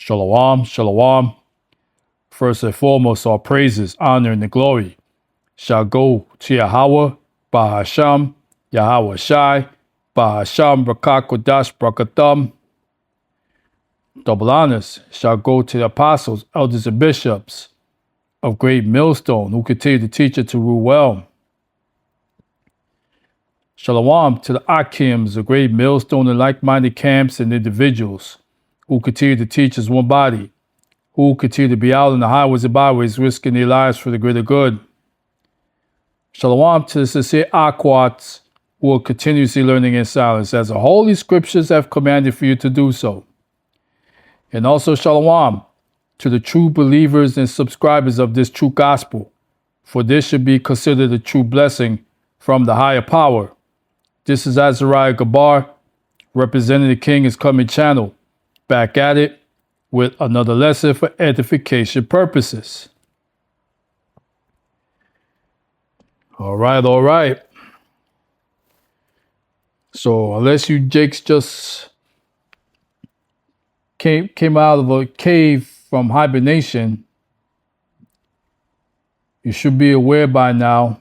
Shalom, shalom. First and foremost, all praises, honor, and the glory shall go to Yahweh, Bahasham, Yahweh Shai, Bahasham, Rakakodash, Brakatham. Double honors shall go to the apostles, elders, and bishops of Great Millstone who continue to teach it to rule well. Shalom to the Akims of Great Millstone and like-minded camps and individuals who continue to teach as one body, who continue to be out in the highways and byways, risking their lives for the greater good. Shalom to the sincere Akwats who are continuously learning in silence, as the Holy Scriptures have commanded for you to do so. And also shalom to the true believers and subscribers of this true gospel, for this should be considered a true blessing from the higher power. This is Azariah Gabar, representing the King is Coming channel, back at it with another lesson for edification purposes. All right. So unless you Jakes just came out of a cave from hibernation, you should be aware by now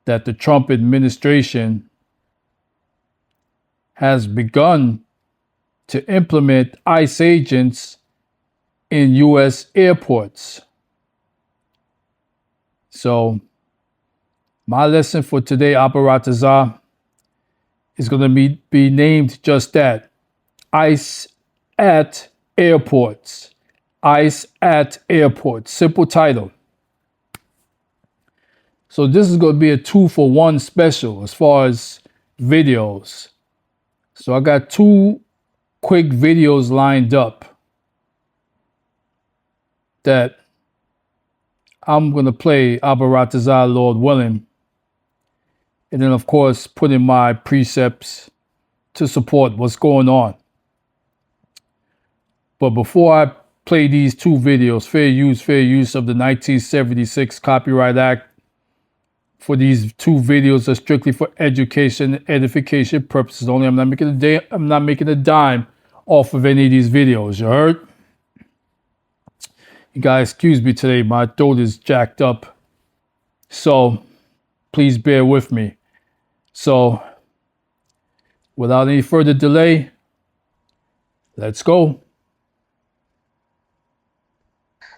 that the Trump administration has begun to implement ICE agents in U.S. airports. So my lesson for today, Aparatazah, is going to be named just that. ICE at airports. ICE at airports. Simple title. So this is going to be a 2-for-1 special as far as videos. So I got 2 quick videos lined up that I'm going to play, Aparatazah, Lord willing. And then, of course, put in my precepts to support what's going on. But before I play these 2 videos, fair use of the 1976 Copyright Act, for these 2 videos are strictly for education and edification purposes only. I'm not making a dime off of any of these videos. You heard? You guys, excuse me today. My throat is jacked up. So please bear with me. So without any further delay, let's go.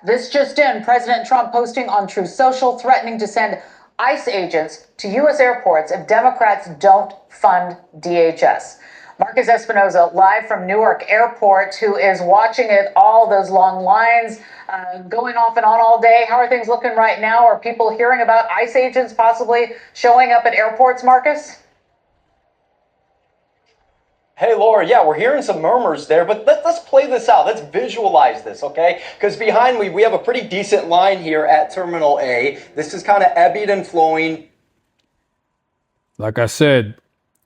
This just in, President Trump posting on Truth Social, threatening to send ICE agents to U.S. airports if Democrats don't fund DHS. Marcus Espinoza, live from Newark Airport, who is watching it, all those long lines going off and on all day. How are things looking right now? Are people hearing about ICE agents possibly showing up at airports, Marcus? Hey, Laura, yeah, we're hearing some murmurs there, but let's play this out. Let's visualize this, okay? Because behind me, we have a pretty decent line here at Terminal A. This is kind of ebbing and flowing. Like I said,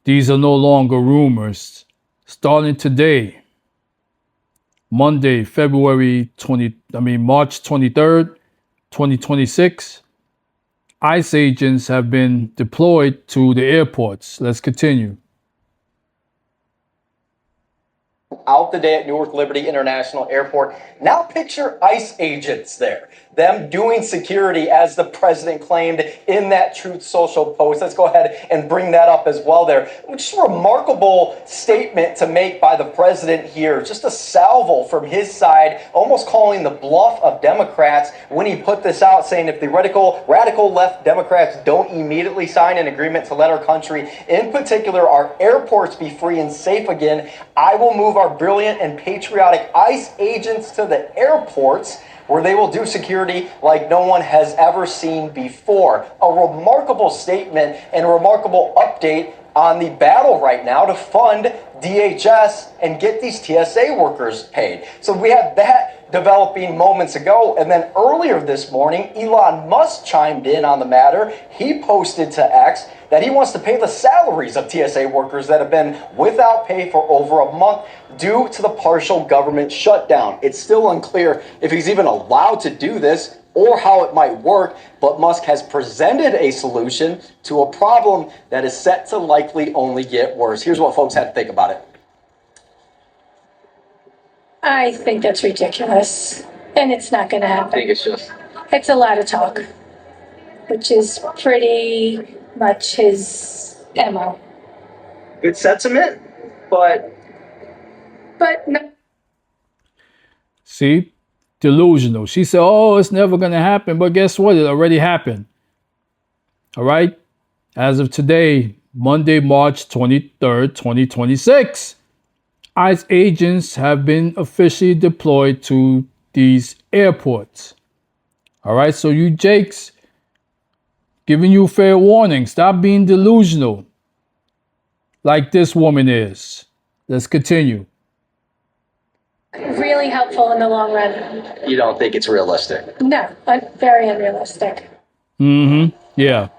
these are no longer rumors. Starting today, Monday, March 23rd, 2026, ICE agents have been deployed to the airports. Let's continue. Out the day at Newark Liberty International Airport. Now picture ICE agents there, them doing security as the president claimed in that Truth Social post. Let's go ahead and bring that up as well there. Just a remarkable statement to make by the president here. Just a salvo from his side, almost calling the bluff of Democrats when he put this out, saying if the radical left Democrats don't immediately sign an agreement to let our country, in particular our airports, be free and safe again, I will move our brilliant and patriotic ICE agents to the airports, where they will do security like no one has ever seen before. A remarkable statement and a remarkable update on the battle right now to fund DHS and get these TSA workers paid. So we had that developing moments ago, and then earlier this morning, Elon Musk chimed in on the matter. He posted to X that he wants to pay the salaries of TSA workers that have been without pay for over a month due to the partial government shutdown. It's still unclear if he's even allowed to do this or how it might work, but Musk has presented a solution to a problem that is set to likely only get worse. Here's what folks had to think about it. I think that's ridiculous, and it's not going to happen. It's a lot of talk, which is pretty much his MO. Good sentiment, but But no, See? Delusional. She said, oh, it's never going to happen. But guess what? It already happened. All right? As of today, Monday, March 23rd, 2026, ICE agents have been officially deployed to these airports. All right? So you Jakes, giving you fair warning. Stop being delusional like this woman is. Let's continue. really helpful in the long run. you don't think it's realistic. No, very unrealistic. Yeah.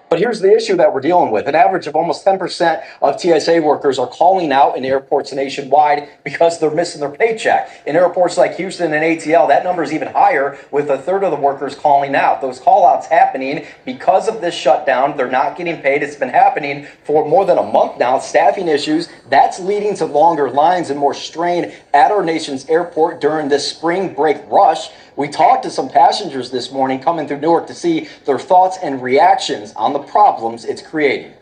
But here's the issue that we're dealing with. An average of almost 10% of TSA workers are calling out in airports nationwide because they're missing their paycheck. In airports like Houston and ATL, that number is even higher, with a third of the workers calling out. Those call outs happening because of this shutdown. They're not getting paid. It's been happening for more than a month now. Staffing issues, that's leading to longer lines and more strain at our nation's airport during this spring break rush. We talked to some passengers this morning coming through Newark to see their thoughts and reactions on the problems it's creating.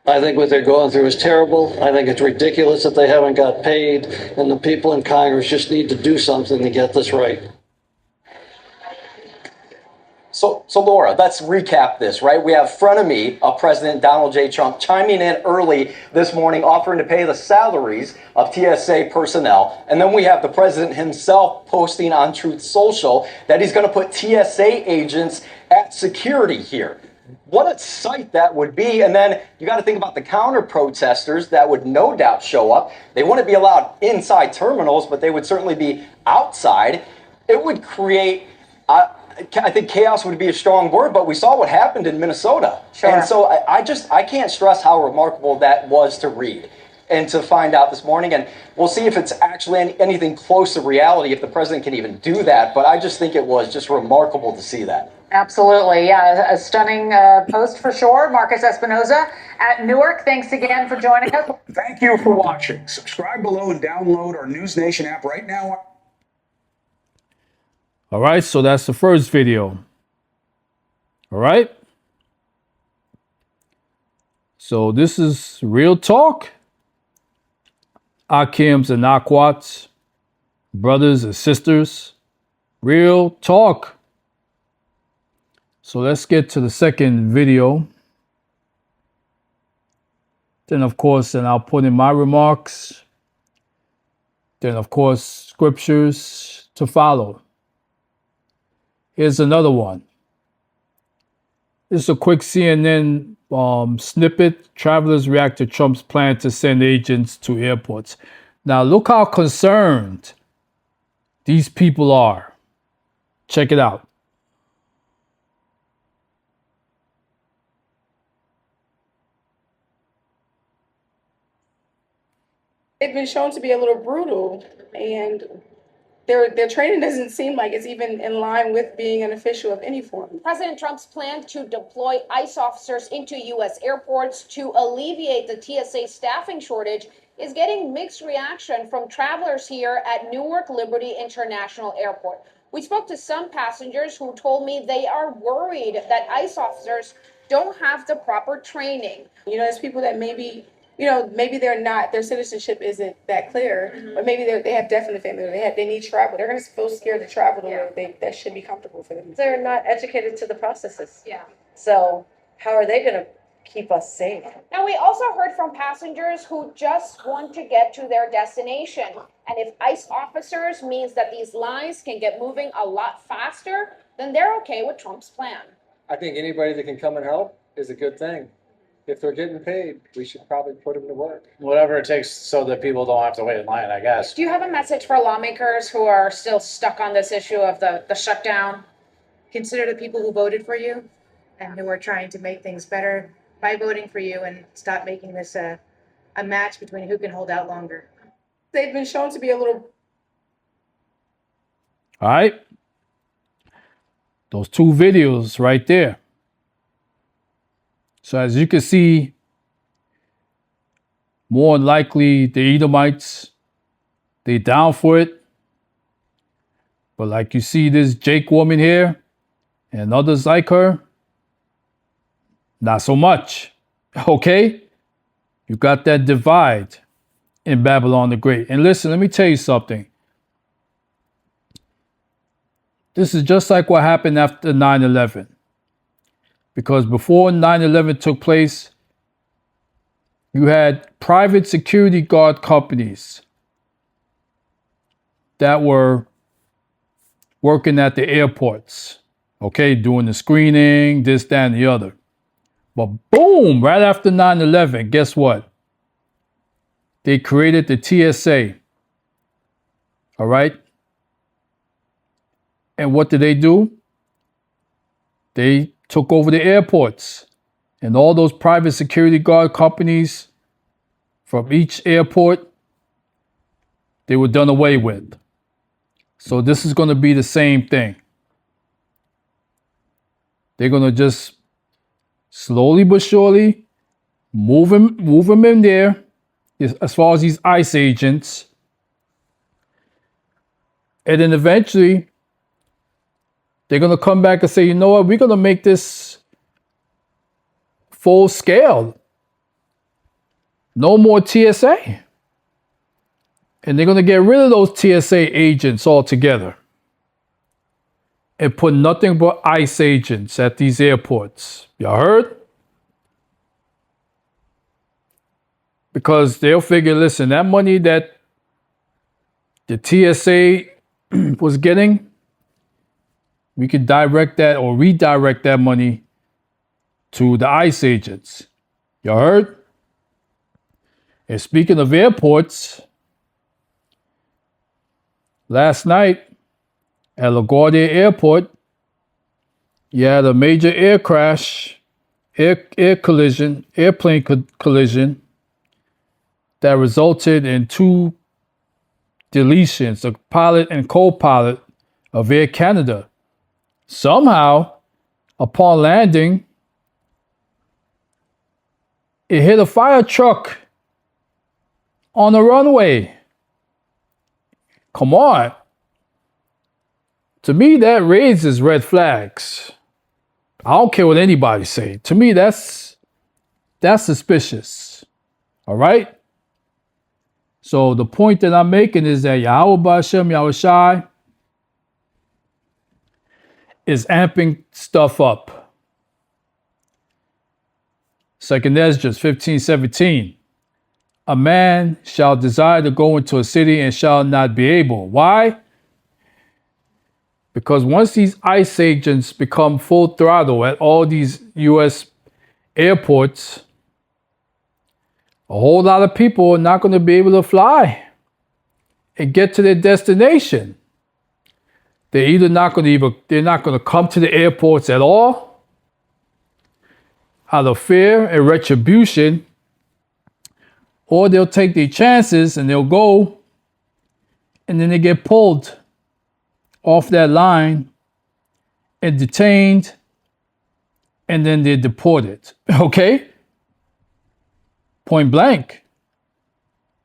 I think what they're going through is terrible. I think it's ridiculous that they haven't got paid, and the people in Congress just need to do something to get this right. So Laura, let's recap this, right? We have frenemy of President Donald J. Trump chiming in early this morning, offering to pay the salaries of TSA personnel. And then we have the president himself posting on Truth Social that he's going to put TSA agents at security here. What a sight that would be. And then you got to think about the counter protesters that would no doubt show up. They wouldn't be allowed inside terminals, but they would certainly be outside. It would create, I think chaos would be a strong word, but we saw what happened in Minnesota. Sure. And so I can't stress how remarkable that was to read and to find out this morning. And we'll see if it's actually anything close to reality, if the president can even do that. But I just think it was just remarkable to see that. Absolutely. Yeah, a stunning post for sure. Marcus Espinoza at Newark, thanks again for joining us. Thank you for watching. Subscribe below and download our News Nation app right now. All right, so that's the first video. All right. So this is real talk. Akims and Akwats, brothers and sisters. Real talk. So let's get to the second video. Then, of course, I'll put in my remarks. Then, of course, scriptures to follow. Here's another one. This is a quick CNN snippet. Travelers react to Trump's plan to send agents to airports. Now, look how concerned these people are. Check it out. They've been shown to be a little brutal, and their training doesn't seem like it's even in line with being an official of any form. President Trump's plan to deploy ICE officers into U.S. airports to alleviate the TSA staffing shortage is getting mixed reaction from travelers here at Newark Liberty International Airport. We spoke to some passengers who told me they are worried that ICE officers don't have the proper training. You know, there's people that maybe they're not, their citizenship isn't that clear, or maybe they have definite family, or they need travel. They're going to feel scared to travel to where that should be comfortable for them. They're not educated to the processes. Yeah. So how are they going to keep us safe? Now, we also heard from passengers who just want to get to their destination. And if ICE officers means that these lines can get moving a lot faster, then they're okay with Trump's plan. I think anybody that can come and help is a good thing. If they're getting paid, we should probably put them to work. Whatever it takes so that people don't have to wait in line, I guess. Do you have a message for lawmakers who are still stuck on this issue of the shutdown? Consider the people who voted for you and who are trying to make things better by voting for you, and stop making this a match between who can hold out longer. They've been shown to be a little. All right. Those two videos right there. So as you can see, More than likely, the Edomites, they down for it. But like you see this Jake woman here and others like her, not so much. Okay? You got that divide in Babylon the Great. And listen, let me tell you something. This is just like what happened after 9/11. Because before 9/11 took place, you had private security guard companies that were working at the airports, okay, doing the screening, this, that, and the other. But boom, right after 9/11, guess what? They created the TSA, all right? And what did they do? They took over the airports, and all those private security guard companies from each airport, they were done away with. So this is going to be the same thing. They're going to just slowly but surely move them in there as far as these ICE agents. And then eventually, they're going to come back and say, you know what, we're going to make this full scale. No more TSA. And they're going to get rid of those TSA agents altogether and put nothing but ICE agents at these airports. Y'all heard? Because they'll figure, listen, that money that the TSA was getting, we could direct that or redirect that money to the ICE agents. Y'all heard? And speaking of airports, last night at LaGuardia Airport, you had a major airplane collision that resulted in 2 deletions, a pilot and co-pilot of Air Canada. Somehow, upon landing, it hit a fire truck on the runway. Come on. To me, that raises red flags. I don't care what anybody say. To me, that's suspicious. All right? So the point that I'm making is that Yahweh B'Hashem Yahushai is amping stuff up. 2nd Esdras 15:17. A man shall desire to go into a city and shall not be able. Why? Because once these ICE agents become full throttle at all these U.S. airports, a whole lot of people are not going to be able to fly and get to their destination. They're not going to come to the airports at all out of fear and retribution, or they'll take their chances and they'll go and then they get pulled off that line and detained and then they're deported. Okay? Point blank.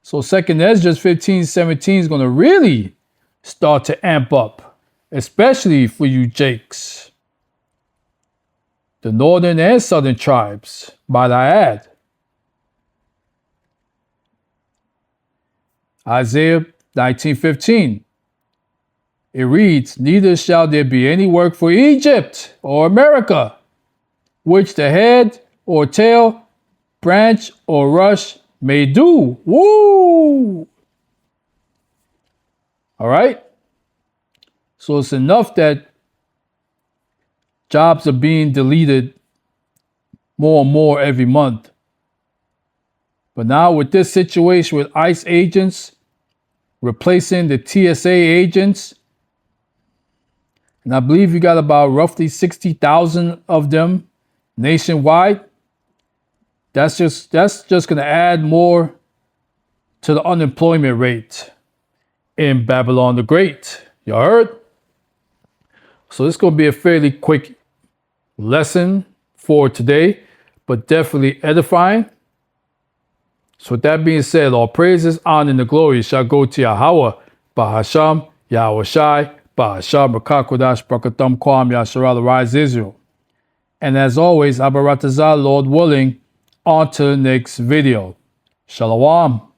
So 2nd Esdras 15:17 is going to really start to amp up, especially for you Jakes. The northern and southern tribes, might I add. Isaiah 19:15. It reads, neither shall there be any work for Egypt or America, which the head or tail, branch or rush may do. Woo! All right? So it's enough that jobs are being deleted more and more every month. But now with this situation with ICE agents replacing the TSA agents, and I believe you got about roughly 60,000 of them nationwide, that's just going to add more to the unemployment rate in Babylon the Great. You heard? So this is going to be a fairly quick lesson for today, but definitely edifying. So with that being said, all praises, honor, and the glory shall go to Yahweh, Bahasham, Yahweh Shai, Bahasham, Rakakodash, Brakatham, Kwam, Yasharal, Rise Israel. And as always, Abaratazah, Lord willing, on to the next video. Shalom.